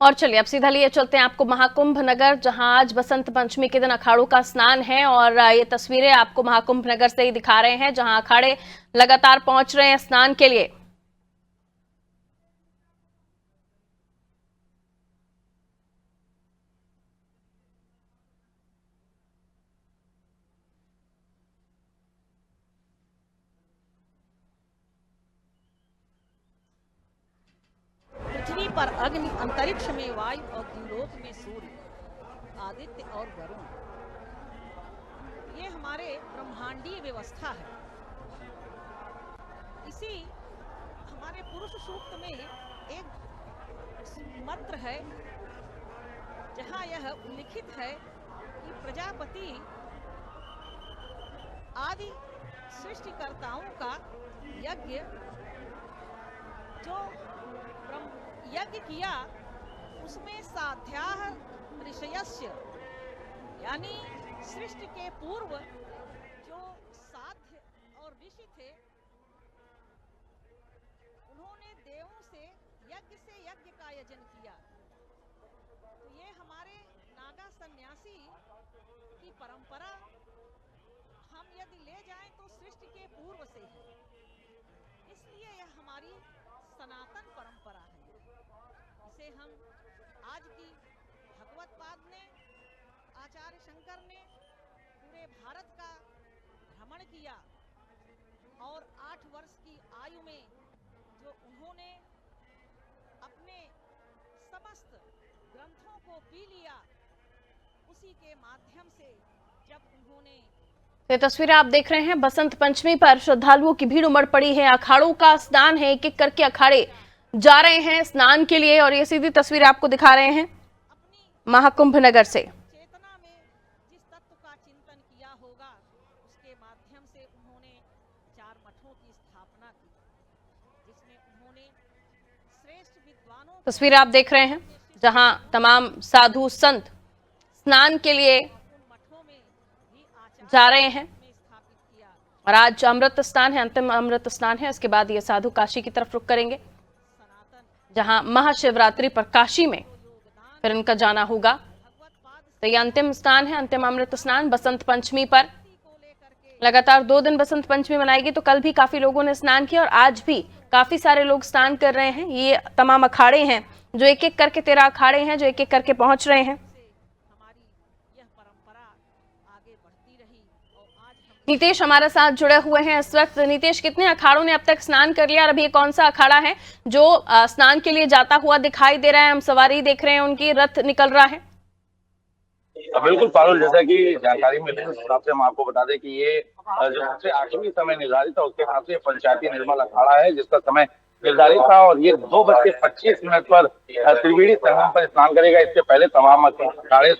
और चलिए अब सीधा लिए चलते हैं आपको महाकुंभ नगर, जहां आज बसंत पंचमी के दिन अखाड़ों का स्नान है। और ये तस्वीरें आपको महाकुंभ नगर से ही दिखा रहे हैं, जहां अखाड़े लगातार पहुंच रहे हैं स्नान के लिए। पृथ्वी पर अग्नि, अंतरिक्ष में वायु और द्युलोक में सूर्य, आदित्य और वरुण, ये हमारे ब्रह्मांडीय व्यवस्था है। इसी हमारे पुरुष सूक्त में एक मंत्र है, जहां यह उल्लिखित है कि प्रजापति आदि सृष्टिकर्ताओं का यज्ञ जो यज्ञ किया, उसमें साध्याः ऋषयस्य, यानी सृष्टि के पूर्व जो साध्य और ऋषि थे, उन्होंने देवों से यज्ञ का आयोजन किया। तो ये हमारे नागा सन्यासी की परंपरा हम यदि ले जाएं तो सृष्टि के पूर्व से है, इसलिए यह हमारी सनातन परंपरा है। इसे हम आज की भगवत पाद ने, आचार्य शंकर ने पूरे भारत का भ्रमण किया और 8 वर्ष की आयु में जो उन्होंने अपने समस्त ग्रंथों को पी लिया, उसी के माध्यम से जब उन्होंने ये तस्वीरें आप देख रहे हैं, बसंत पंचमी पर श्रद्धालुओं की भीड़ उमड़ पड़ी है। अखाड़ों का स्नान है, एक एक करके अखाड़े जा रहे हैं स्नान के लिए। और ये सीधी तस्वीर आपको दिखा रहे हैं महाकुंभ नगर से। चेतना में जिस तत्व का चिंतन किया होगा, उसके माध्यम से उन्होंने 4 मठों की स्थापना की, जिसमें उन्होंने श्रेष्ठ विद्वानों तस्वीरें आप देख रहे हैं, जहां तमाम साधु संत स्नान के लिए मठों में भी जा रहे हैं। स्थापित किया। और आज अमृत स्नान है, अंतिम अमृत स्नान है। इसके बाद ये साधु काशी की तरफ रुख करेंगे, जहां महाशिवरात्रि पर काशी में फिर इनका जाना होगा। तो ये अंतिम स्नान है, अंतिम अमृत स्नान बसंत पंचमी पर। लगातार 2 दिन बसंत पंचमी मनाएगी, तो कल भी काफी लोगों ने स्नान किया और आज भी काफी सारे लोग स्नान कर रहे हैं। ये तमाम अखाड़े हैं जो एक एक करके 13 अखाड़े हैं जो एक एक करके पहुंच रहे हैं। नीतीश हमारे साथ जुड़े हुए हैं इस वक्त। नीतीश, कितने अखाड़ों ने अब तक स्नान कर लिया और अभी कौन सा अखाड़ा है जो स्नान के लिए जाता हुआ दिखाई दे रहा है? हम सवारी देख रहे हैं, उनकी रथ निकल रहा है। बिल्कुल पारुल, जैसा कि जानकारी मिली उस हिसाब से हम आपको बता दें कि ये जो सबसे आखिरी समय निर्धारित था, उसके हिसाब से पंचायती निर्मल अखाड़ा है, जिसका समय निर्धारित था। और ये 2:25 पर त्रिवेणी संगम पर स्नान करेगा। इससे पहले तमाम अखाड़े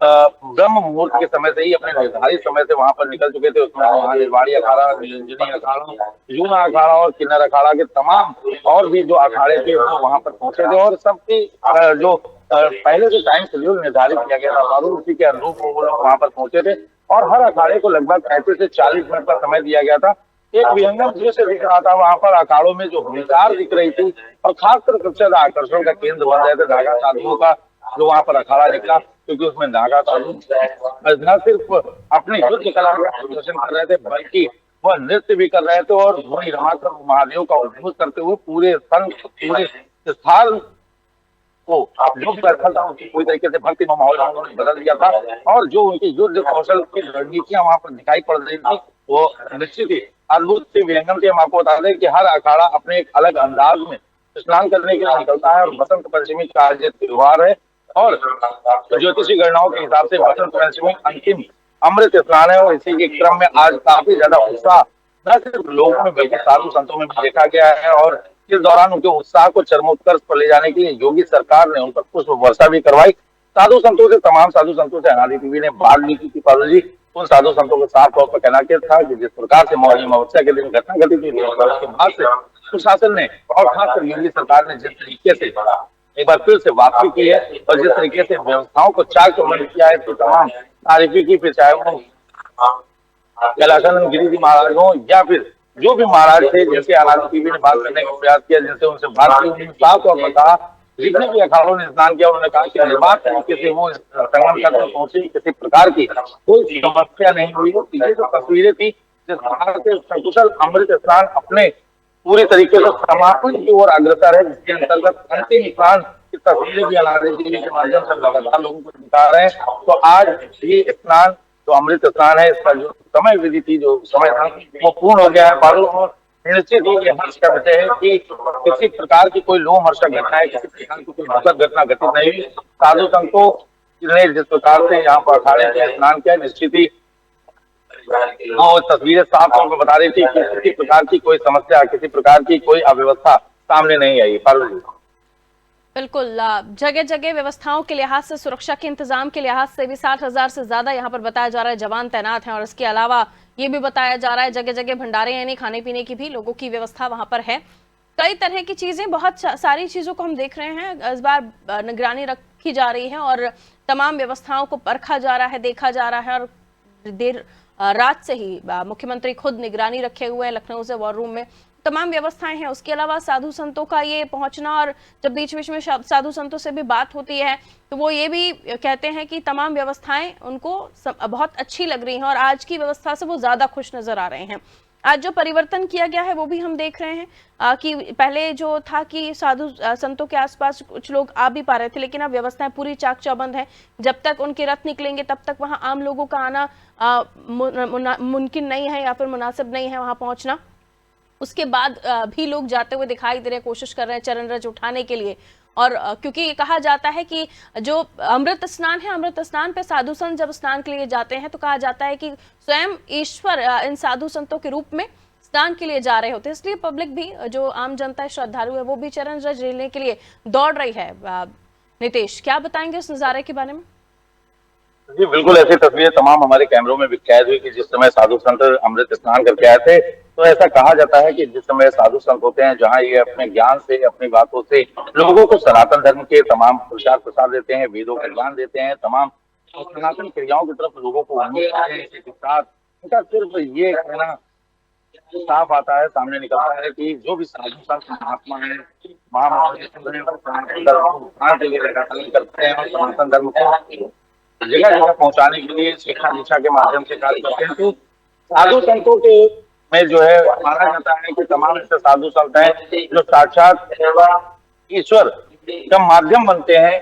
ब्रह्म मुहूर्त के समय से ही अपने निर्धारित समय से वहां पर निकल चुके थे। उसमें महानिर्वाणी अखाड़ा, निरंजनी अखाड़ा, यूना अखाड़ा और किन्नर अखाड़ा के तमाम और भी जो अखाड़े थे वो वहां पर पहुंचे थे। और सबकी जो पहले से टाइम शेड्यूल निर्धारित किया गया था, उसी के अनुरूप वो लोग वहां पर पहुंचे थे। और हर अखाड़े को लगभग 35 से 40 मिनट का समय दिया गया था। एक विहंगम दृश्य दिख रहा था वहां पर, अखाड़ों में जो हुंकार दिख रही थी और खासकर सबसे ज्यादा आकर्षण का केंद्र बन रहे थे नागा साधुओं का जो वहां पर अखाड़ा निकला, क्योंकि उसमें नागा साधु न सिर्फ अपने युद्ध कला का प्रदर्शन कर रहे थे, बल्कि वह नृत्य भी कर रहे थे और ध्वनि रमाकर महादेव का उद्घोष करते हुए पूरे स्थान को जो स्थल था उसकी पूरी तरीके से भक्ति में माहौल उन्होंने बदल दिया था। और जो उनकी युद्ध कौशल की रणनीतियां वहां पर दिखाई पड़ रही थी, वो निश्चित ही अद्भुत सी विहंगम थी। हम आपको बता दें कि हर अखाड़ा अपने एक अलग अंदाज में स्नान करने के लिए निकलता है। और बसंत पंचमी का आज त्योहार है और ज्योतिषी गणनाओं के हिसाब से बसंत पंचमी अंतिम अमृत स्नान है। और इसी के क्रम में आज काफी ज्यादा उत्साह न सिर्फ लोगों में बल्कि साधु संतों में भी देखा गया है। और इस दौरान उनके उत्साह को चरमोत्कर्ष पर ले जाने के लिए योगी सरकार ने उन पर पुष्प वर्षा भी करवाई। साधु संतों से, तमाम साधु संतों से अनादि टीवी ने बात भी की थी पारुल जी। उन साधु संतों को साफ तौर पर कहना था कि जिस प्रकार से मौनी अमावस्या के दिन घटना घटी थी, उसके बाद से प्रशासन ने और खासकर योगी सरकार ने जिस तरीके से एक बार फिर से वापसी की है और जिस तरीके से व्यवस्थाओं को चाक चौबंद किया है, तो तमाम तारीफी की। फिर चाहे वो कैलाशानंद गिरी जी महाराज हो या फिर जो भी महाराज थे जिनसे अनादि टीवी ने बात करने का प्रयास किया, जिनसे उनसे बात की, उन्होंने साफ तौर पर कहा जितने भी अखाड़ों ने स्नान किया उन्होंने कहा कि निर्बाध तरीके से वो संगम तक पहुंचे, किसी प्रकार की कोई समस्या नहीं हुई। ये जो तस्वीरें थी जिस प्रकार से सकुशल अमृत स्नान अपने पूरी तरीके से समापन की ओर अग्रसर है, जिसके अंतर्गत अंतिम स्नान की तस्वीरें भी अनारे टीवी के माध्यम से लगातार लोगों को दिखा रहे हैं। तो आज ये स्नान जो अमृत स्नान है, इसका जो समय विधि थी, जो समय था, वो पूर्ण हो गया है। बादल और निश्चित ही ये हर्ष का विषय है कि किसी प्रकार की कोई लोमहर्षक घटना है, किसी प्रकार की कोई दुखद घटना घटित नहीं हुई। साधु संतों ने जिस प्रकार से यहाँ पर अखाड़े में स्नान किया, निश्चित ही वो तस्वीरें साफ तौर पर बता रही थी कि किसी प्रकार की कोई समस्या, किसी प्रकार की कोई अव्यवस्था सामने नहीं आई। पारुल, बिल्कुल, जगह जगह व्यवस्थाओं के लिहाज से, सुरक्षा के इंतजाम के लिहाज से भी 60,000 से ज्यादा यहाँ पर बताया जा रहा है जवान तैनात हैं। और इसके अलावा ये भी बताया जा रहा है जगह जगह भंडारे यानी खाने पीने की भी लोगों की व्यवस्था वहां पर है। कई तरह की चीजें, बहुत सारी चीजों को हम देख रहे हैं। इस बार निगरानी रखी जा रही है और तमाम व्यवस्थाओं को परखा जा रहा है, देखा जा रहा है। और देर रात से ही मुख्यमंत्री खुद निगरानी रखे हुए हैं लखनऊ से वॉर रूम में, तमाम व्यवस्थाएं हैं। उसके अलावा साधु संतों का ये पहुंचना, और जब बीच बीच में साधु संतों से भी बात होती है तो वो ये भी कहते हैं कि तमाम व्यवस्थाएं उनको बहुत अच्छी लग रही हैं और आज की व्यवस्था से वो ज्यादा खुश नजर आ रहे हैं। आज जो परिवर्तन किया गया है वो भी हम देख रहे हैं कि पहले जो था कि साधु संतों के आसपास कुछ लोग आ भी पा रहे थे, लेकिन अब व्यवस्थाएं पूरी चाक चौबंद है। जब तक उनके रथ निकलेंगे तब तक वहां आम लोगों का आना मुमकिन नहीं है या फिर मुनासिब नहीं है वहां पहुंचना। उसके बाद भी लोग जाते हुए दिखाई दे रहे हैं, कोशिश कर रहे हैं चरण रज उठाने के लिए। और क्योंकि ये कहा जाता है कि जो अमृत स्नान है, अमृत स्नान पे साधु संत जब स्नान के लिए जाते हैं तो कहा जाता है कि स्वयं ईश्वर इन साधु संतों के रूप में स्नान के लिए जा रहे होते हैं। इसलिए पब्लिक भी, जो आम जनता है, श्रद्धालु है, वो भी चरण रज लेने के लिए दौड़ रही है। नितेश, क्या बताएंगे उस नजारे के बारे में? जी बिल्कुल, ऐसी तस्वीरें तमाम हमारे कैमरों में भी कैद हुई कि जिस समय साधु संत अमृत स्नान करके आए थे, तो ऐसा कहा जाता है कि जिस समय साधु संत होते हैं, जहाँ ये अपने ज्ञान से, अपनी बातों से लोगों को सनातन धर्म के तमाम प्रचार प्रसार देते हैं, वेदों का ज्ञान देते हैं, तमाम सनातन क्रियाओं की तरफ लोगों को उनका सिर्फ ये कहना साफ आता है, सामने निकलता है कि जो भी साधु संत महात्मा है, सनातन धर्म करते हैं और सनातन धर्म को जगह जगह पहुंचाने के लिए शिक्षा दीक्षा के माध्यम से कार्य करते हैं। तो साधु संतों के में जो है माना जाता है कि तमाम ऐसे साधु संत हैं जो साक्षात ईश्वर का माध्यम बनते हैं।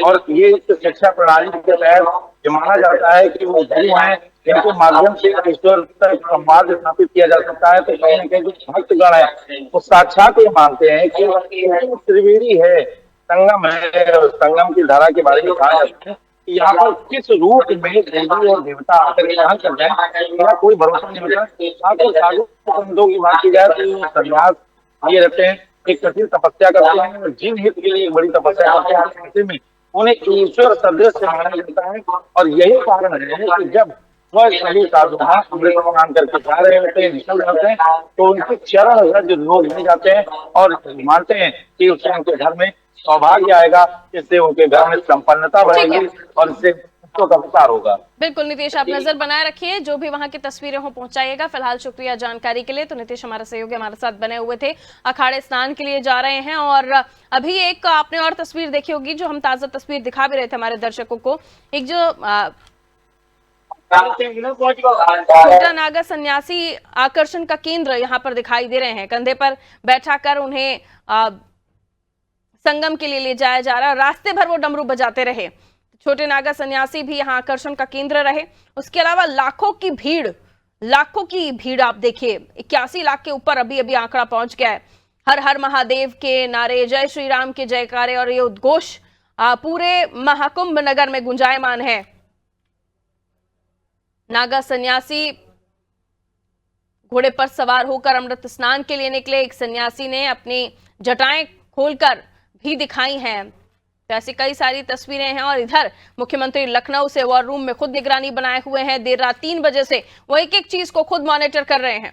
और ये शिक्षा प्रणाली के तहत ये माना जाता है कि वो गुरु हैं, इनके माध्यम से ईश्वर तक संवाद स्थापित किया जा सकता है। तो कहीं ना कहीं जो भक्तगण है वो साक्षात ये मानते हैं कि त्रिवेणी है, संगम है, संगम की धारा के बारे में कहा जाता है। यहाँ पर किस रूप में देवी और देवता आकर स्नान कर जाए, मेरा कोई भरोसा नहीं होता। साधु संतों की बात की जाए तो संन्यास ये रहते हैं, एक कठिन तपस्या करते हैं और जिन हित के लिए एक बड़ी तपस्या करते हैं, ऐसे में उन्हें ईश्वर सदृश माना जाता है। और यही कारण है कि जब सभी साधु अमृत स्नान करके जा रहे होते हैं, निकल जाते हैं, तो उनके चरण रज लोग ले जाते हैं और मानते हैं कि उससे उनके घर में सौभाग्य आएगा, इससे उनके घर में संपन्नता बढ़ेगी और इससे का विस्तार होगा। बिल्कुल नितेश, आप नजर बनाए रखिए, जो भी वहां की तस्वीरें हो पहुंचाइएगा। फिलहाल शुक्रिया जानकारी के लिए। तो नितेश हमारे सहयोगी हमारे साथ बने हुए थे, अखाड़े स्नान के लिए जा रहे हैं। और अभी एक आपने और तस्वीर देखी होगी, जो हम ताजा तस्वीर दिखा भी रहे थे हमारे दर्शकों को। एक जो छोटा नागा सन्यासी आकर्षण का केंद्र यहाँ पर दिखाई दे रहे हैं, कंधे पर बैठा कर उन्हें संगम के लिए ले जाया जा रहा है। रास्ते भर वो डमरू बजाते रहे। छोटे नागा सन्यासी भी यहाँ आकर्षण का केंद्र रहे। उसके अलावा लाखों की भीड़ आप देखिए, 81 लाख के ऊपर अभी अभी आंकड़ा पहुंच गया है। हर हर महादेव के नारे, जय श्री राम के जयकारे और ये उद्घोष पूरे महाकुंभ नगर में गुंजायमान है। नागा सन्यासी घोड़े पर सवार होकर अमृत स्नान के लिए निकले। एक सन्यासी ने अपनी जटाएं खोलकर भी दिखाई हैं। तो ऐसी कई सारी तस्वीरें हैं। और इधर मुख्यमंत्री लखनऊ से वॉर रूम में खुद निगरानी बनाए हुए हैं। देर रात 3 बजे से वो एक एक चीज को खुद मॉनिटर कर रहे हैं।